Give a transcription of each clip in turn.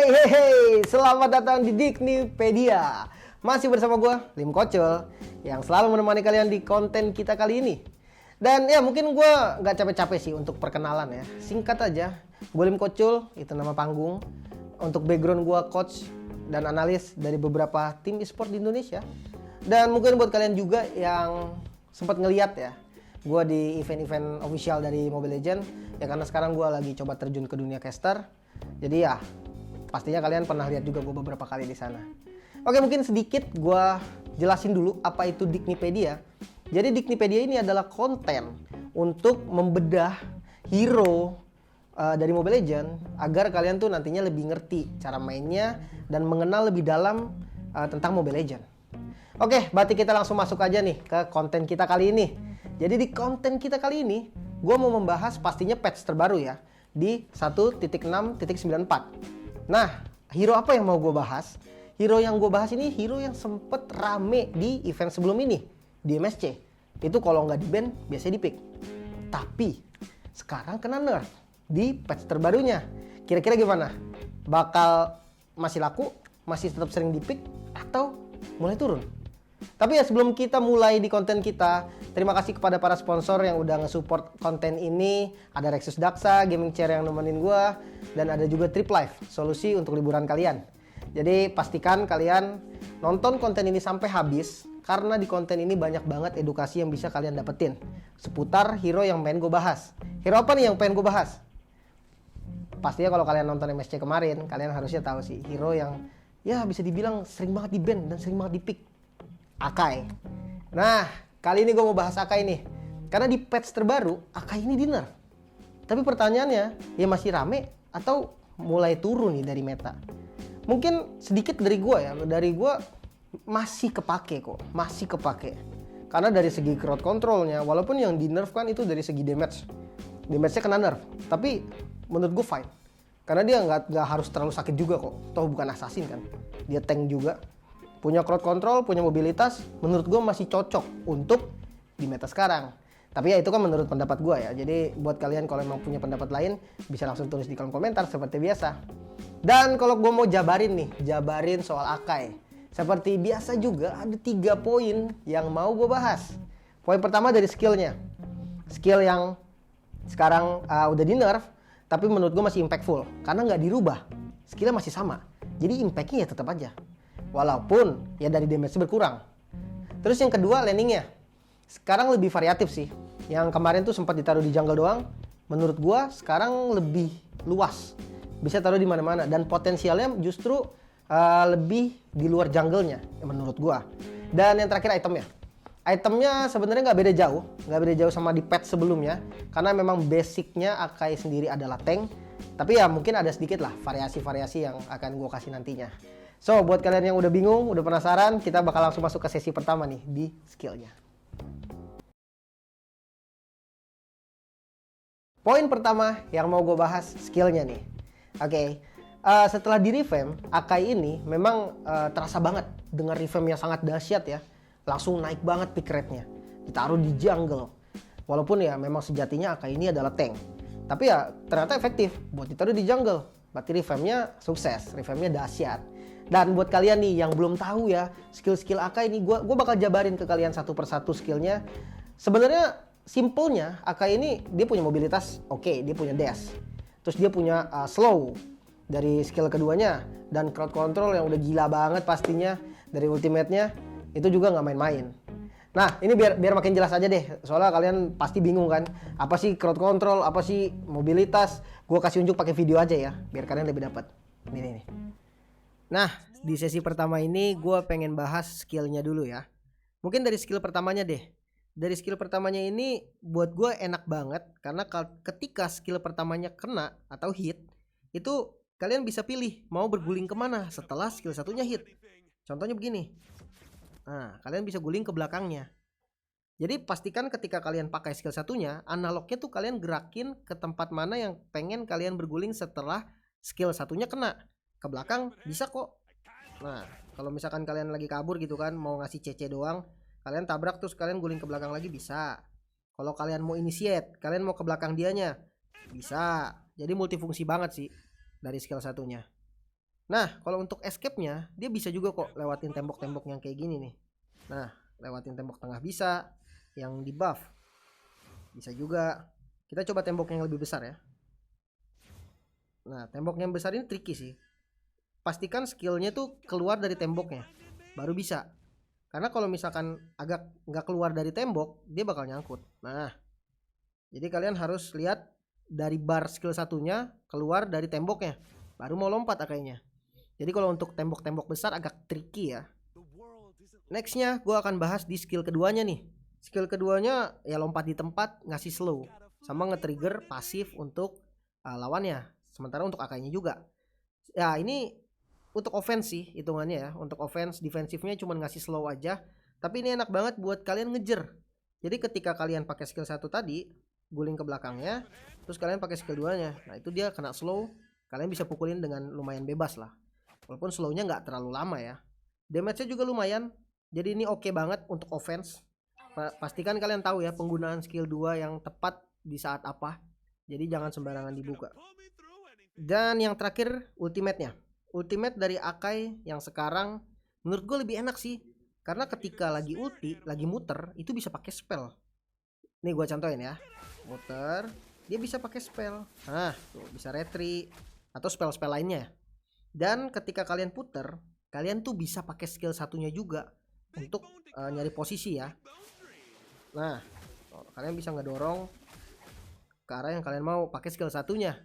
Hey, selamat datang di Diknipedia. Masih bersama gue, Lim Kocul, yang selalu menemani kalian di konten kita kali ini. Dan ya mungkin gue nggak capek-capek sih untuk perkenalan ya. Singkat aja, gue Lim Kocul, itu nama panggung. Untuk background gue coach dan analis dari beberapa tim e-sport di Indonesia. Dan mungkin buat kalian juga yang sempat ngeliat ya, gue di event-event official dari Mobile Legends. Ya karena sekarang gue lagi coba terjun ke dunia caster. Jadi ya pastinya kalian pernah lihat juga gue beberapa kali di sana. Oke, mungkin sedikit gue jelasin dulu apa itu Diknipedia. Jadi Diknipedia ini adalah konten untuk membedah hero dari Mobile Legends agar kalian tuh nantinya lebih ngerti cara mainnya dan mengenal lebih dalam tentang Mobile Legends. Oke, berarti kita langsung masuk aja nih ke konten kita kali ini. Jadi di konten kita kali ini gue mau membahas pastinya patch terbaru ya di 1.6.94. Nah, hero apa yang mau gue bahas? Hero yang gue bahas ini hero yang sempet rame di event sebelum ini, di MSC. Itu kalau nggak di-ban, biasanya di-pick. Tapi, sekarang kena nerf di patch terbarunya. Kira-kira gimana? Bakal masih laku? Masih tetap sering di-pick? Atau mulai turun? Tapi ya sebelum kita mulai di konten kita, terima kasih kepada para sponsor yang udah nge-support konten ini. Ada Rexus Daksa, gaming chair yang nemenin gue, dan ada juga Trip Life, solusi untuk liburan kalian. Jadi pastikan kalian nonton konten ini sampai habis, karena di konten ini banyak banget edukasi yang bisa kalian dapetin seputar hero yang pengen gue bahas. Hero apa nih yang pengen gue bahas? Pastinya kalau kalian nonton MSC kemarin, kalian harusnya tahu sih hero yang ya bisa dibilang sering banget di-ban dan sering banget di-pick. Akai. Nah, kali ini gue mau bahas Akai nih. Karena di patch terbaru, Akai ini di nerf. Tapi pertanyaannya, ya masih rame atau mulai turun nih dari meta? Mungkin sedikit dari gue ya. Dari gue masih kepake kok. Masih kepake. Karena dari segi crowd controlnya, walaupun yang di nerf kan itu dari segi damage. Damage-nya kena nerf. Tapi menurut gue fine. Karena dia nggak harus terlalu sakit juga kok. Toh bukan assassin kan. Dia tank juga. Punya crowd control, punya mobilitas, menurut gue masih cocok untuk di meta sekarang. Tapi ya itu kan menurut pendapat gue ya. Jadi buat kalian kalau emang punya pendapat lain, bisa langsung tulis di kolom komentar seperti biasa. Dan kalau gue mau jabarin soal Akai. Seperti biasa juga ada 3 poin yang mau gue bahas. Poin pertama dari skillnya. Skill yang sekarang udah di nerf, tapi menurut gue masih impactful. Karena nggak dirubah, skillnya masih sama. Jadi impactnya ya tetap aja. Walaupun ya dari damage berkurang. Terus yang kedua landingnya. Sekarang lebih variatif sih. Yang kemarin tuh sempat ditaruh di jungle doang. Menurut gua sekarang lebih luas. Bisa taruh di mana-mana dan potensialnya justru lebih di luar jungle-nya menurut gua. Dan yang terakhir itemnya. Itemnya sebenarnya nggak beda jauh sama di patch sebelumnya. Karena memang basicnya Akai sendiri adalah tank. Tapi ya mungkin ada sedikit lah variasi-variasi yang akan gua kasih nantinya. So, buat kalian yang udah bingung, udah penasaran, kita bakal langsung masuk ke sesi pertama nih di skillnya. Poin pertama yang mau gue bahas skillnya nih. Oke, setelah di revamp, Akai ini memang terasa banget dengan revamp yang sangat dahsyat ya. Langsung naik banget pick rate-nya. Ditaruh di jungle. Walaupun ya memang sejatinya Akai ini adalah tank. Tapi ya ternyata efektif buat ditaruh di jungle. Berarti revampnya sukses, revampnya dahsyat. Dan buat kalian nih yang belum tahu ya skill-skill Akai ini, gue bakal jabarin ke kalian satu persatu skillnya. Sebenarnya simpelnya Akai ini dia punya mobilitas, oke, dia punya dash. Terus dia punya slow dari skill keduanya dan crowd control yang udah gila banget pastinya dari ultimate-nya itu juga nggak main-main. Nah ini biar makin jelas aja deh, soalnya kalian pasti bingung kan, apa sih crowd control, apa sih mobilitas. Gue kasih unjuk pakai video aja ya, biar kalian lebih dapat. Nih. Nah, di sesi pertama ini gue pengen bahas skillnya dulu ya. Mungkin dari skill pertamanya deh. Dari skill pertamanya ini buat gue enak banget. Karena ketika skill pertamanya kena atau hit, itu kalian bisa pilih mau berguling kemana setelah skill satunya hit. Contohnya begini. Nah, kalian bisa guling ke belakangnya. Jadi pastikan ketika kalian pakai skill satunya, analognya tuh kalian gerakin ke tempat mana yang pengen kalian berguling setelah skill satunya kena. Ke belakang bisa kok. Nah, kalau misalkan kalian lagi kabur gitu kan, mau ngasih CC doang, kalian tabrak terus kalian guling ke belakang lagi bisa. Kalau kalian mau initiate, kalian mau ke belakang dianya, bisa. Jadi multifungsi banget sih dari skill satunya. Nah, kalau untuk escape-nya, dia bisa juga kok lewatin tembok-tembok yang kayak gini nih. Nah, lewatin tembok tengah bisa, yang di buff bisa juga. Kita coba tembok yang lebih besar ya. Nah, tembok yang besar ini tricky sih. Pastikan skillnya tuh keluar dari temboknya, baru bisa. Karena kalau misalkan agak nggak keluar dari tembok, dia bakal nyangkut. Nah, jadi kalian harus lihat dari bar skill satunya keluar dari temboknya, baru mau lompat kayaknya. Jadi kalau untuk tembok-tembok besar agak tricky ya. Nextnya gue akan bahas di skill keduanya nih. Skill keduanya ya lompat di tempat, ngasih slow, sama nge-trigger pasif untuk lawannya. Sementara untuk akainya juga. Ya ini untuk offense sih hitungannya ya. Untuk offense, defensifnya cuma ngasih slow aja. Tapi ini enak banget buat kalian ngejer. Jadi ketika kalian pakai skill 1 tadi, guling ke belakangnya, terus kalian pakai skill 2-nya. Nah, itu dia kena slow, kalian bisa pukulin dengan lumayan bebas lah. Walaupun slownya nggak terlalu lama ya. Damage-nya juga lumayan. Jadi ini oke banget untuk offense. Pastikan kalian tahu ya penggunaan skill 2 yang tepat di saat apa. Jadi jangan sembarangan dibuka. Dan yang terakhir ultimate-nya. Ultimate dari Akai yang sekarang menurut gue lebih enak sih. Karena ketika lagi ulti, lagi muter, itu bisa pakai spell. Nih gue contohin ya. Muter, dia bisa pakai spell. Nah, tuh bisa retry atau spell-spell lainnya. Dan ketika kalian puter, kalian tuh bisa pakai skill satunya juga untuk nyari posisi ya. Nah, kalian bisa ngedorong ke arah yang kalian mau pakai skill satunya.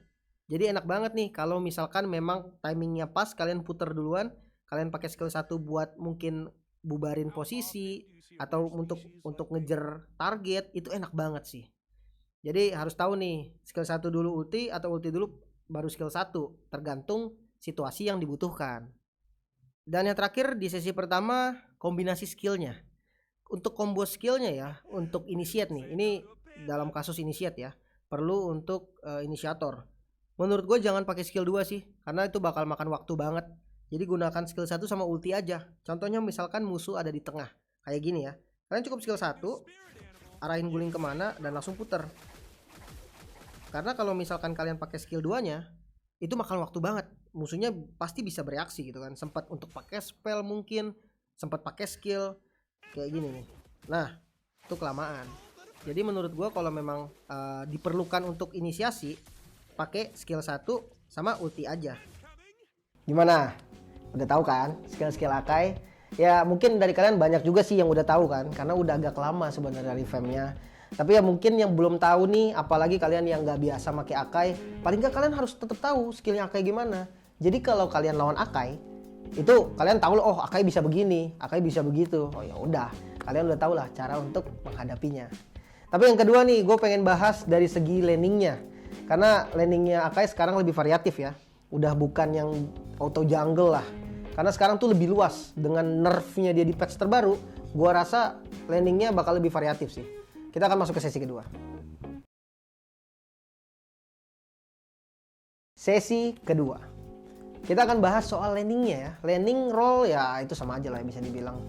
Jadi enak banget nih kalau misalkan memang timingnya pas, kalian puter duluan, kalian pakai skill 1 buat mungkin bubarin posisi atau untuk ngejar target, itu enak banget sih. Jadi harus tahu nih, skill 1 dulu ulti atau ulti dulu baru skill 1, tergantung situasi yang dibutuhkan. Dan yang terakhir di sesi pertama, kombinasi skillnya. Untuk combo skillnya ya, untuk initiate nih, ini dalam kasus initiate ya, perlu untuk inisiator. Menurut gue jangan pakai skill 2 sih, karena itu bakal makan waktu banget. Jadi gunakan skill 1 sama ulti aja. Contohnya misalkan musuh ada di tengah, kayak gini ya. Kalian cukup skill 1, arahin guling kemana dan langsung puter. Karena kalau misalkan kalian pakai skill 2-nya, itu makan waktu banget. Musuhnya pasti bisa bereaksi gitu kan. Sempat untuk pakai spell mungkin, sempat pakai skill kayak gini nih. Nah, itu kelamaan. Jadi menurut gue kalau memang diperlukan untuk inisiasi, pakai skill 1 sama ulti aja. Gimana? Udah tahu kan skill-skill Akai? Ya mungkin dari kalian banyak juga sih yang udah tahu kan, karena udah agak lama sebenarnya revampnya. Tapi ya mungkin yang belum tahu nih, apalagi kalian yang nggak biasa pakai Akai, paling nggak kalian harus tetap tahu skillnya Akai gimana. Jadi kalau kalian lawan Akai, itu kalian tahu loh, oh Akai bisa begini, Akai bisa begitu. Oh ya udah, kalian udah tahu lah cara untuk menghadapinya. Tapi yang kedua nih, gue pengen bahas dari segi laningnya. Karena laningnya Akai sekarang lebih variatif ya. Udah bukan yang auto jungle lah. Karena sekarang tuh lebih luas. Dengan nerfnya dia di patch terbaru, gue rasa laningnya bakal lebih variatif sih. Kita akan masuk ke sesi kedua. Sesi kedua. Kita akan bahas soal laningnya ya. Laning role ya itu sama aja lah bisa dibilang.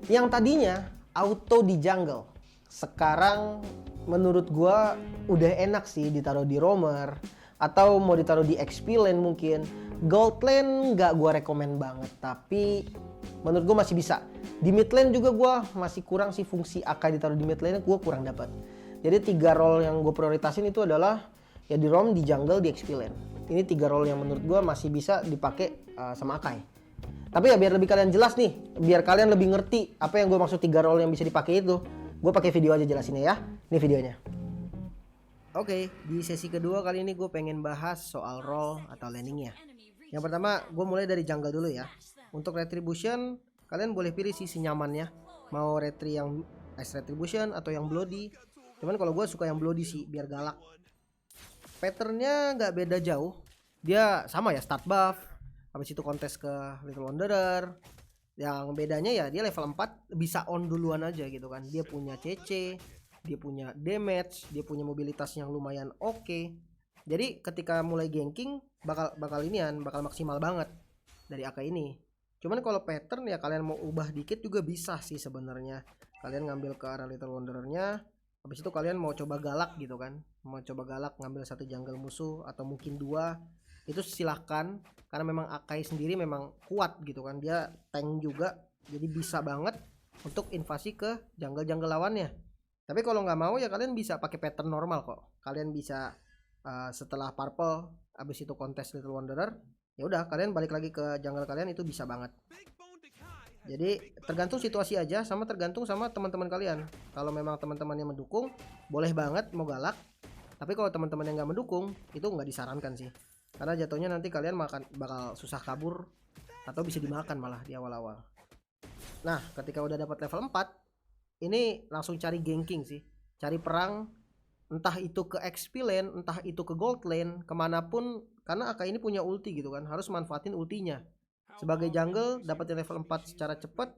Yang tadinya auto di jungle, sekarang menurut gua udah enak sih ditaruh di roamer atau mau ditaruh di XP lane mungkin. Gold lane nggak gua rekomen banget, tapi menurut gua masih bisa. Di mid lane juga gua masih kurang sih, fungsi Akai ditaruh di mid lane gua kurang dapat. Jadi 3 role yang gue prioritasin itu adalah ya di roam, di jungle, di XP lane. Ini 3 role yang menurut gua masih bisa dipakai sama Akai. Tapi ya biar lebih kalian jelas nih, biar kalian lebih ngerti apa yang gue maksud 3 role yang bisa dipakai itu, gue pakai video aja jelasinnya ya. Ini videonya. Oke, di sesi kedua kali ini gue pengen bahas soal role atau laningnya. Yang pertama, gue mulai dari jungle dulu ya. Untuk retribution, kalian boleh pilih sisi nyamannya. Mau yang Ice Retribution atau yang Bloody. Cuman kalau gue suka yang Bloody sih, biar galak. Patternnya nggak beda jauh. Dia sama ya, start buff. Habis itu kontes ke Little Wanderer. Yang bedanya ya dia level 4 bisa on duluan aja gitu kan. Dia punya CC, dia punya damage, dia punya mobilitas yang lumayan oke. Jadi ketika mulai ganking bakal maksimal banget dari Akai ini. Cuman kalau pattern ya kalian mau ubah dikit juga bisa sih sebenarnya. Kalian ngambil ke arah Little Wanderer-nya, habis itu kalian mau coba galak gitu kan. Mau coba galak ngambil satu jungle musuh atau mungkin 2. itu silahkan, karena memang Akai sendiri memang kuat gitu kan, dia tank juga, jadi bisa banget untuk invasi ke jungle-jungle lawannya. Tapi kalau nggak mau ya kalian bisa pakai pattern normal kok. Kalian bisa setelah purple abis itu kontes Little Wanderer, ya udah kalian balik lagi ke jungle kalian, itu bisa banget. Jadi tergantung situasi aja, sama tergantung sama teman-teman kalian. Kalau memang teman-teman yang mendukung, boleh banget mau galak. Tapi kalau teman-teman yang nggak mendukung, itu nggak disarankan sih. Karena jatuhnya nanti kalian bakal susah kabur atau bisa dimakan malah di awal-awal. Nah, ketika udah dapat level 4, ini langsung cari ganking sih. Cari perang, entah itu ke XP lane, entah itu ke gold lane, kemanapun. Karena Akai ini punya ulti gitu kan, harus manfaatin ultinya. Sebagai jungle, dapetin level 4 secara cepat,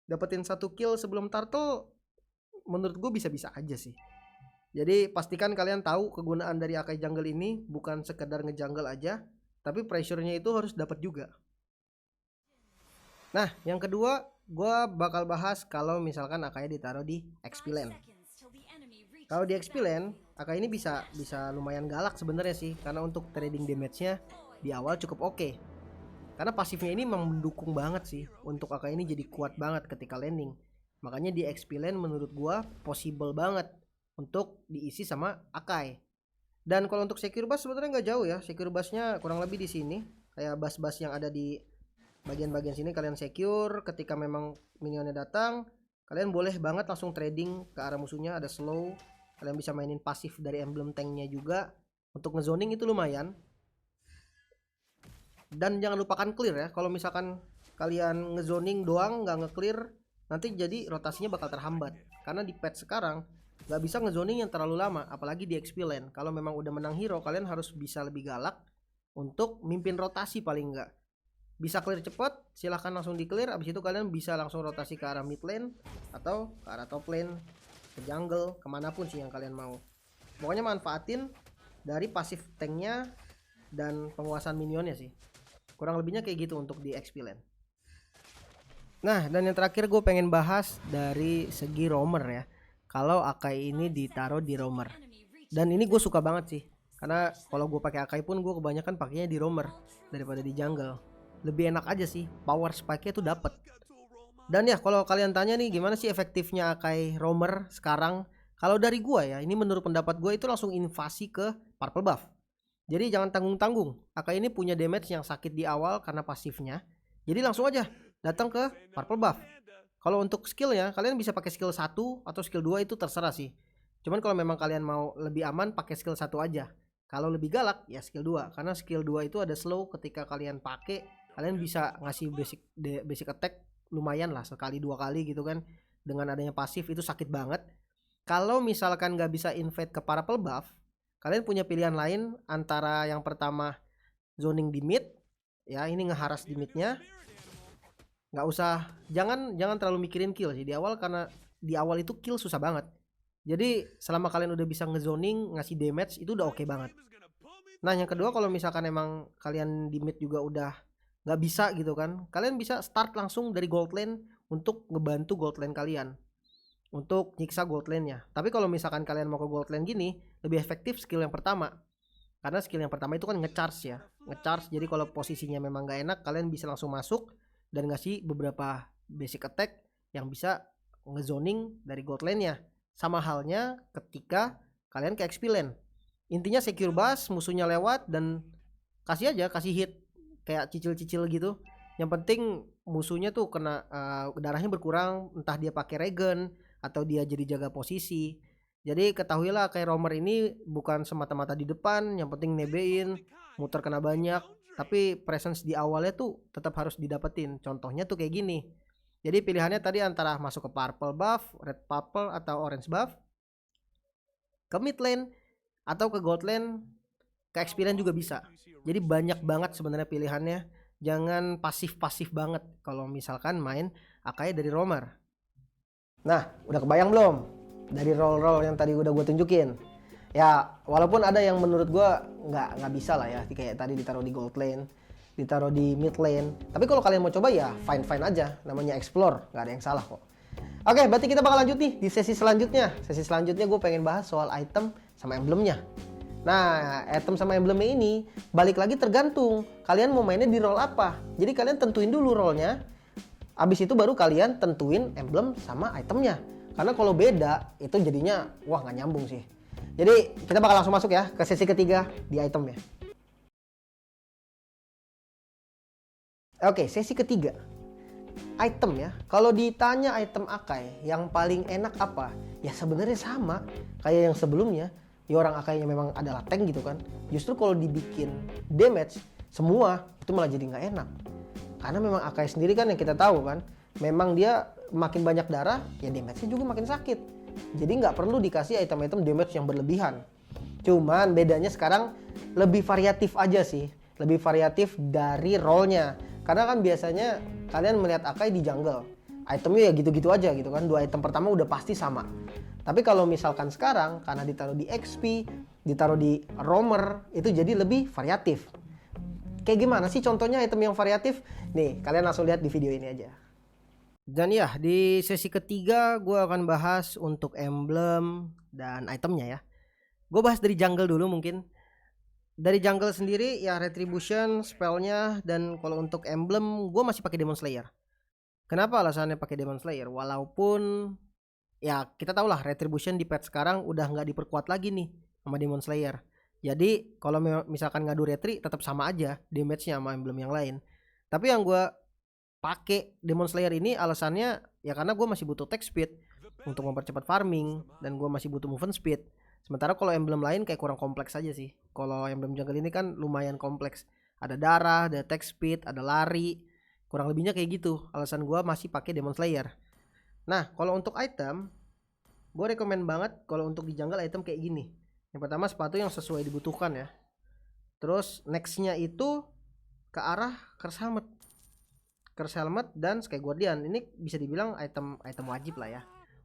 dapetin 1 kill sebelum turtle, menurut gue bisa-bisa aja sih. Jadi pastikan kalian tahu kegunaan dari Akai jungle ini bukan sekedar ngejungle aja, tapi pressure-nya itu harus dapat juga. Nah, yang kedua, gue bakal bahas kalau misalkan Akai ditaruh di XP lane. Kalau di XP lane, Akai ini bisa lumayan galak sebenarnya sih, karena untuk trading damage-nya di awal cukup oke. Karena pasifnya ini mendukung banget sih untuk Akai ini jadi kuat banget ketika landing. Makanya di XP lane menurut gue possible banget untuk diisi sama Akai. Dan kalau untuk secure bus sebenarnya nggak jauh ya. Secure busnya kurang lebih di sini, kayak bus-bus yang ada di bagian-bagian sini kalian secure. Ketika memang minionnya datang, kalian boleh banget langsung trading ke arah musuhnya. Ada slow, kalian bisa mainin pasif dari emblem tanknya juga. Untuk ngezoning itu lumayan. Dan jangan lupakan clear ya. Kalau misalkan kalian ngezoning doang nggak nge-clear, nanti jadi rotasinya bakal terhambat. Karena di patch sekarang nggak bisa ngezoning yang terlalu lama, apalagi di XP lane. Kalau memang udah menang hero, kalian harus bisa lebih galak untuk mimpin rotasi paling nggak. Bisa clear cepet, silahkan langsung di clear. Abis itu kalian bisa langsung rotasi ke arah mid lane atau ke arah top lane, ke jungle, kemanapun sih yang kalian mau. Pokoknya manfaatin dari pasif tanknya dan penguasaan minionnya sih. Kurang lebihnya kayak gitu untuk di XP lane. Nah, dan yang terakhir gue pengen bahas dari segi roamer ya. Kalau Akai ini ditaruh di roamer, dan ini gue suka banget sih, karena kalau gue pakai Akai pun gue kebanyakan pakainya di roamer daripada di jungle. Lebih enak aja sih, power spike-nya tuh dapet. Dan ya kalau kalian tanya nih gimana sih efektifnya Akai roamer sekarang, kalau dari gue ya, ini menurut pendapat gue itu langsung invasi ke purple buff. Jadi jangan tanggung-tanggung. Akai ini punya damage yang sakit di awal karena pasifnya, jadi langsung aja datang ke purple buff. Kalau untuk skillnya, kalian bisa pakai skill 1 atau skill 2, itu terserah sih. Cuman kalau memang kalian mau lebih aman, pakai skill 1 aja. Kalau lebih galak, ya skill 2. Karena skill 2 itu ada slow, ketika kalian pakai, kalian bisa ngasih basic attack lumayan lah, sekali 2 kali gitu kan. Dengan adanya pasif itu sakit banget. Kalau misalkan nggak bisa invade ke purple buff, kalian punya pilihan lain antara yang pertama zoning di mid, ya ini ngeharas di midnya. Nggak usah, jangan terlalu mikirin kill sih di awal, karena di awal itu kill susah banget. Jadi selama kalian udah bisa ngezoning, ngasih damage, itu udah oke banget. Nah yang kedua, kalau misalkan emang kalian di mid juga udah nggak bisa gitu kan, kalian bisa start langsung dari gold lane untuk ngebantu gold lane kalian, untuk nyiksa gold lane-nya. Tapi kalau misalkan kalian mau ke gold lane gini, lebih efektif skill yang pertama. Karena skill yang pertama itu kan ngecharge ya, ngecharge. Jadi kalau posisinya memang nggak enak, kalian bisa langsung masuk dan ngasih beberapa basic attack yang bisa ngezoning dari gold lane-nya. Sama halnya ketika kalian ke XP lane. Intinya secure bus, musuhnya lewat dan kasih hit kayak cicil-cicil gitu. Yang penting musuhnya tuh kena darahnya berkurang, entah dia pakai regen atau dia jadi jaga posisi. Jadi ketahuilah kayak roamer ini bukan semata-mata di depan, yang penting nebein, muter kena banyak. Tapi presence di awalnya tuh tetap harus didapetin. Contohnya tuh kayak gini. Jadi pilihannya tadi antara masuk ke purple buff, red purple, atau orange buff, ke mid lane, atau ke gold lane, ke XP lane juga bisa. Jadi banyak banget sebenarnya pilihannya. Jangan pasif-pasif banget kalau misalkan main Akai dari roamer. Nah, udah kebayang belum? Dari roll-roll yang tadi udah gue tunjukin. Ya, walaupun ada yang menurut gue nggak bisa lah ya, kayak tadi ditaruh di gold lane, ditaruh di mid lane. Tapi kalau kalian mau coba ya fine aja, namanya explore, nggak ada yang salah kok. Oke, berarti kita bakal lanjut nih di sesi selanjutnya. Sesi selanjutnya gue pengen bahas soal item sama emblemnya. Nah, item sama emblemnya ini balik lagi tergantung kalian mau mainnya di role apa. Jadi kalian tentuin dulu role-nya. Abis itu baru kalian tentuin emblem sama itemnya. Karena kalau beda itu jadinya wah nggak nyambung sih. Jadi kita bakal langsung masuk ya ke sesi ketiga di itemnya. Oke, sesi ketiga. Item ya. Kalau ditanya item Akai yang paling enak apa? Ya sebenarnya sama kayak yang sebelumnya. Ya orang Akainya memang adalah tank gitu kan. Justru kalau dibikin damage semua itu malah jadi nggak enak. Karena memang Akai sendiri kan yang kita tahu kan, memang dia makin banyak darah, ya damage-nya juga makin sakit. Jadi nggak perlu dikasih item-item damage yang berlebihan. Cuman bedanya sekarang lebih variatif aja sih. Lebih variatif dari role-nya. Karena kan biasanya kalian melihat Akai di jungle. Itemnya ya gitu-gitu aja gitu kan. 2 item pertama udah pasti sama. Tapi kalau misalkan sekarang karena ditaruh di XP, ditaruh di roamer, itu jadi lebih variatif. Kayak gimana sih contohnya item yang variatif? Nih, kalian langsung lihat di video ini aja. Dan ya, di sesi ketiga gue akan bahas untuk emblem dan itemnya ya. Gue bahas dari jungle dulu mungkin. Dari jungle sendiri ya retribution, spellnya, dan kalau untuk emblem gue masih pakai Demon Slayer. Kenapa alasannya pakai Demon Slayer? Walaupun ya kita tahu lah retribution di patch sekarang udah nggak diperkuat lagi nih sama Demon Slayer. Jadi kalau misalkan ngadu retri tetap sama aja damage-nya sama emblem yang lain. Tapi yang gue pakai Demon Slayer ini alasannya ya karena gue masih butuh attack speed untuk mempercepat farming dan gue masih butuh movement speed. Sementara kalau emblem lain kayak kurang kompleks aja sih. Kalau emblem jungle ini kan lumayan kompleks. Ada darah, ada attack speed, ada lari. Kurang lebihnya kayak gitu. Alasan gue masih pakai Demon Slayer. Nah, kalau untuk item, gue rekomen banget kalau untuk di jungle item kayak gini. Yang pertama sepatu yang sesuai dibutuhkan ya. Terus nextnya itu ke arah Curse Helmet. Curse Helmet dan Sky Guardian. Ini bisa dibilang item wajib lah ya.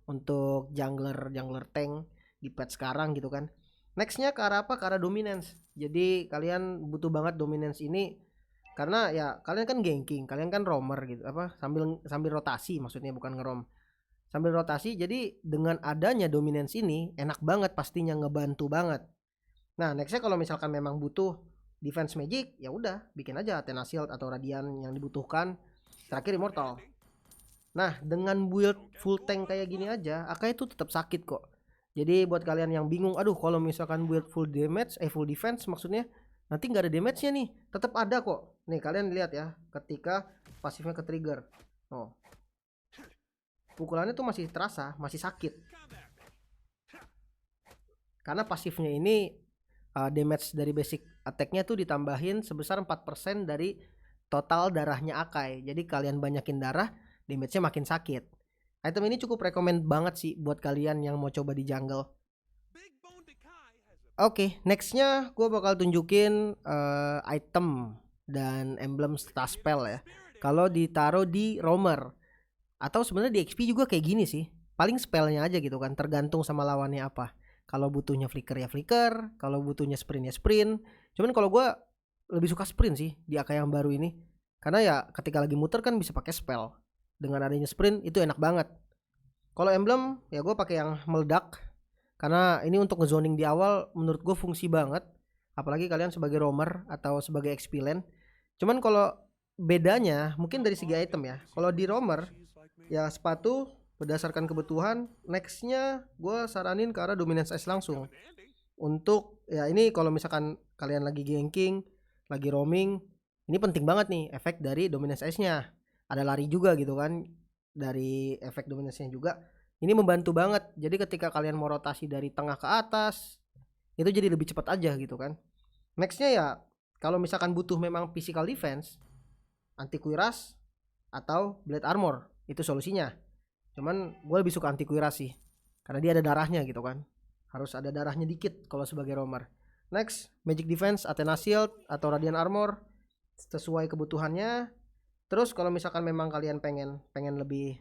Untuk jungler tank di patch sekarang gitu kan. Nextnya ke arah apa? Ke arah dominance. Jadi kalian butuh banget dominance ini karena ya kalian kan ganking, kalian kan roamer gitu apa sambil rotasi maksudnya bukan ngerom. Sambil rotasi jadi dengan adanya dominance ini enak banget pastinya ngebantu banget. Nah, nextnya kalau misalkan memang butuh defense magic ya udah bikin aja Athena Shield atau Radiant yang dibutuhkan. Terakhir Immortal. Nah, dengan build full tank kayak gini aja, Akai itu tetap sakit kok. Jadi buat kalian yang bingung, aduh kalau misalkan build full damage, full defense maksudnya nanti nggak ada damage-nya nih, tetap ada kok. Nih kalian lihat ya, ketika pasifnya ke trigger, oh, pukulannya tuh masih terasa, masih sakit. Karena pasifnya ini damage dari basic attack-nya tuh ditambahin sebesar 4% dari total darahnya Akai. Jadi kalian banyakin darah, damage-nya makin sakit. Item ini cukup rekomend banget sih buat kalian yang mau coba di jungle. Oke, nextnya gue bakal tunjukin item dan emblem stat spell ya. Kalau ditaruh di roamer atau sebenarnya di XP juga kayak gini sih. Paling spellnya aja gitu kan, tergantung sama lawannya apa. Kalau butuhnya flicker ya flicker, kalau butuhnya sprint ya sprint. Cuman kalau gue lebih suka sprint sih di Akai yang baru ini. Karena ya ketika lagi muter kan bisa pakai spell. Dengan adanya sprint itu enak banget. Kalau emblem ya gue pakai yang meledak karena ini untuk ngezoning di awal menurut gue fungsi banget. Apalagi kalian sebagai roamer atau sebagai XP lane. Cuman kalau bedanya mungkin dari segi item ya. Kalau di roamer ya sepatu berdasarkan kebutuhan. Nextnya gue saranin ke arah dominance ice langsung. Untuk ya ini kalau misalkan kalian lagi ganking, lagi roaming, ini penting banget nih efek dari dominance ice-nya. Ada lari juga gitu kan dari efek dominasinya juga. Ini membantu banget. Jadi ketika kalian mau rotasi dari tengah ke atas itu jadi lebih cepat aja gitu kan. Nextnya ya kalau misalkan butuh memang physical defense, anti kuiras atau blade armor itu solusinya. Cuman gue lebih suka anti kuiras sih karena dia ada darahnya gitu kan. Harus ada darahnya dikit kalau sebagai roamer. Next, magic defense, Athena Shield atau Radiant Armor sesuai kebutuhannya. Terus kalau misalkan memang kalian pengen lebih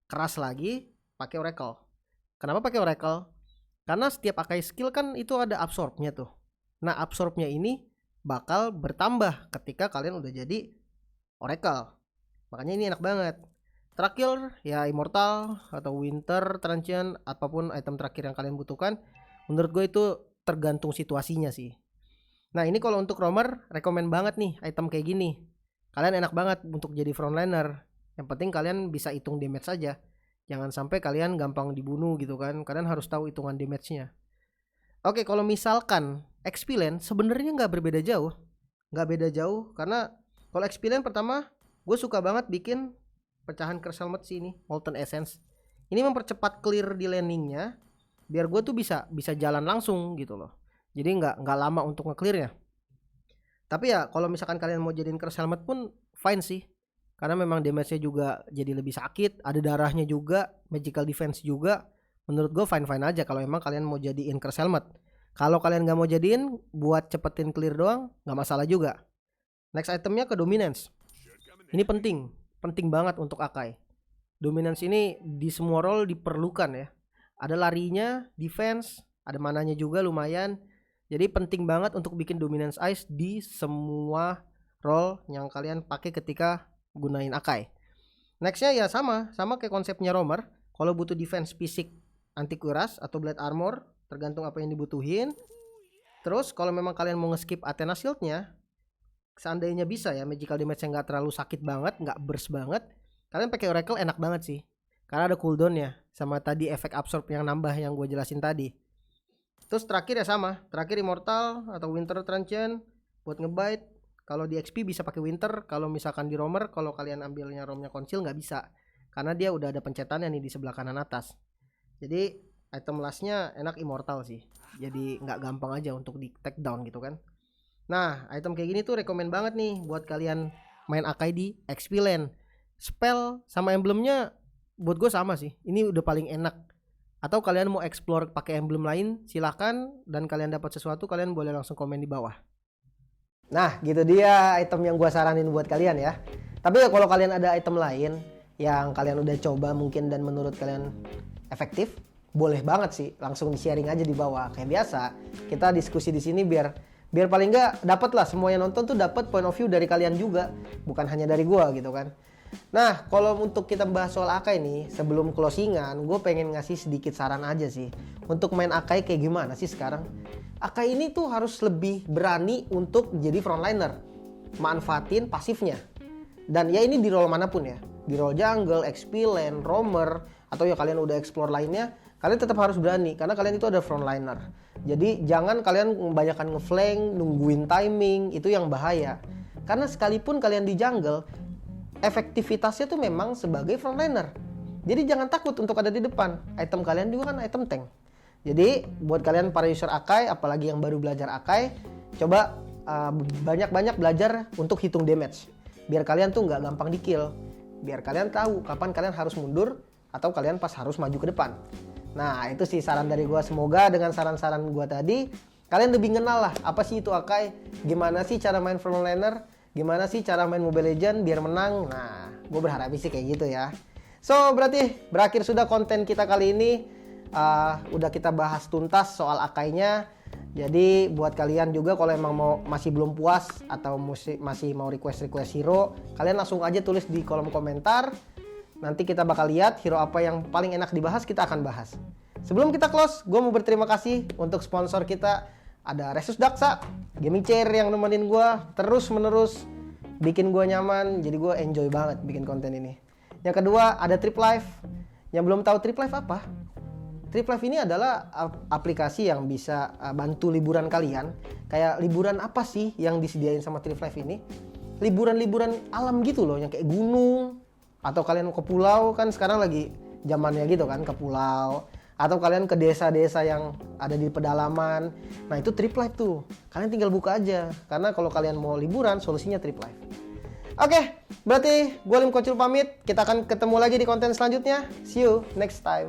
keras lagi, pakai Oracle. Kenapa pakai Oracle? Karena setiap Akai skill kan itu ada absorbnya tuh. Nah, absorbnya ini bakal bertambah ketika kalian udah jadi Oracle. Makanya ini enak banget. Terakhir ya Immortal atau Winter Transient, apapun item terakhir yang kalian butuhkan. Menurut gue itu tergantung situasinya sih. Nah ini kalau untuk roamer rekomen banget nih item kayak gini. Kalian enak banget untuk jadi frontliner. Yang penting kalian bisa hitung damage saja. Jangan sampai kalian gampang dibunuh gitu kan. Kalian harus tahu hitungan damage-nya. Oke, kalau misalkan XP lane sebenarnya nggak berbeda jauh. Nggak beda jauh karena kalau XP lane pertama gue suka banget bikin pecahan Curse Helmet sih ini, Molten Essence. Ini mempercepat clear di landingnya biar gue tuh bisa jalan langsung gitu loh. Jadi nggak lama untuk nge-clearnya. Tapi ya kalau misalkan kalian mau jadiin Curse Helmet pun fine sih. Karena memang damage-nya juga jadi lebih sakit, ada darahnya juga, magical defense juga. Menurut gue fine-fine aja kalau emang kalian mau jadiin Curse Helmet. Kalau kalian nggak mau jadiin buat cepetin clear doang, nggak masalah juga. Next itemnya ke Dominance. Ini penting banget untuk Akai. Dominance ini di semua role diperlukan ya. Ada larinya, defense, ada mananya juga lumayan. Jadi penting banget untuk bikin Dominance Ice di semua role yang kalian pakai ketika gunain Akai. Nextnya ya sama kayak konsepnya roamer. Kalau butuh defense fisik anti kuras atau blade armor, tergantung apa yang dibutuhin. Terus kalau memang kalian mau nge-skip Athena Shield-nya, seandainya bisa ya, magical damage-nya nggak terlalu sakit banget, nggak burst banget, kalian pakai Oracle enak banget sih. Karena ada cooldown-nya, sama tadi efek absorb yang nambah yang gue jelasin tadi. Terus terakhir ya sama, terakhir Immortal atau Winter Transient buat ngebite. Kalau di XP bisa pakai Winter, kalau misalkan di roamer, kalau kalian ambilnya romnya Conceal nggak bisa. Karena dia udah ada pencetannya nih di sebelah kanan atas. Jadi item lastnya enak Immortal sih. Jadi nggak gampang aja untuk di take down gitu kan. Nah item kayak gini tuh rekomen banget nih buat kalian main Akai di XP lane. Spell sama emblemnya buat gue sama sih. Ini udah paling enak. Atau kalian mau explore pakai emblem lain silahkan. Dan kalian dapat sesuatu kalian boleh langsung komen di bawah. Nah gitu dia item yang gue saranin buat kalian ya. Tapi ya kalau kalian ada item lain yang kalian udah coba mungkin dan menurut kalian efektif, boleh banget sih langsung di sharing aja di bawah. Kayak biasa kita diskusi di sini biar paling nggak dapat lah, semua yang nonton tuh dapat point of view dari kalian juga, bukan hanya dari gue gitu kan. Nah kalau untuk kita bahas soal Akai nih, sebelum closingan gue pengen ngasih sedikit saran aja sih. Untuk main Akai kayak gimana sih sekarang. Akai ini tuh harus lebih berani untuk jadi frontliner, manfaatin pasifnya. Dan ya ini di role manapun ya, di role jungle, XP lane, roamer, atau ya kalian udah explore lainnya, kalian tetap harus berani karena kalian itu ada frontliner. Jadi jangan kalian kebanyakan ngeflank, nungguin timing, itu yang bahaya. Karena sekalipun kalian di jungle, efektivitasnya tuh memang sebagai frontliner. Jadi jangan takut untuk ada di depan. Item kalian juga kan item tank. Jadi buat kalian para user Akai, apalagi yang baru belajar Akai, coba banyak-banyak belajar untuk hitung damage. Biar kalian tuh nggak gampang di kill. Biar kalian tahu kapan kalian harus mundur atau kalian pas harus maju ke depan. Nah itu sih saran dari gue. Semoga dengan saran-saran gue tadi kalian lebih kenal lah apa sih itu Akai, gimana sih cara main frontliner, gimana sih cara main Mobile Legends biar menang. Nah gue berharap sih kayak gitu ya. So berarti berakhir sudah konten kita kali ini. Udah kita bahas tuntas soal Akainya. Jadi buat kalian juga kalau emang masih belum puas atau masih mau request hero, kalian langsung aja tulis di kolom komentar. Nanti kita bakal lihat hero apa yang paling enak dibahas, kita akan bahas. Sebelum kita close, gue mau berterima kasih untuk sponsor kita. Ada Resus Daksa, gaming chair yang nemenin gue terus-menerus bikin gue nyaman. Jadi gue enjoy banget bikin konten ini. Yang kedua ada Trip Life. Yang belum tahu Trip Life apa? Trip Life ini adalah aplikasi yang bisa bantu liburan kalian. Kayak liburan apa sih yang disediain sama Trip Life ini? Liburan-liburan alam gitu loh, yang kayak gunung. Atau kalian ke pulau, kan sekarang lagi zamannya gitu kan, ke pulau. Atau kalian ke desa-desa yang ada di pedalaman. Nah itu Trip Life tuh, kalian tinggal buka aja. Karena kalau kalian mau liburan, solusinya Trip Life. Oke, berarti gue Lim Kocil pamit. Kita akan ketemu lagi di konten selanjutnya. See you next time.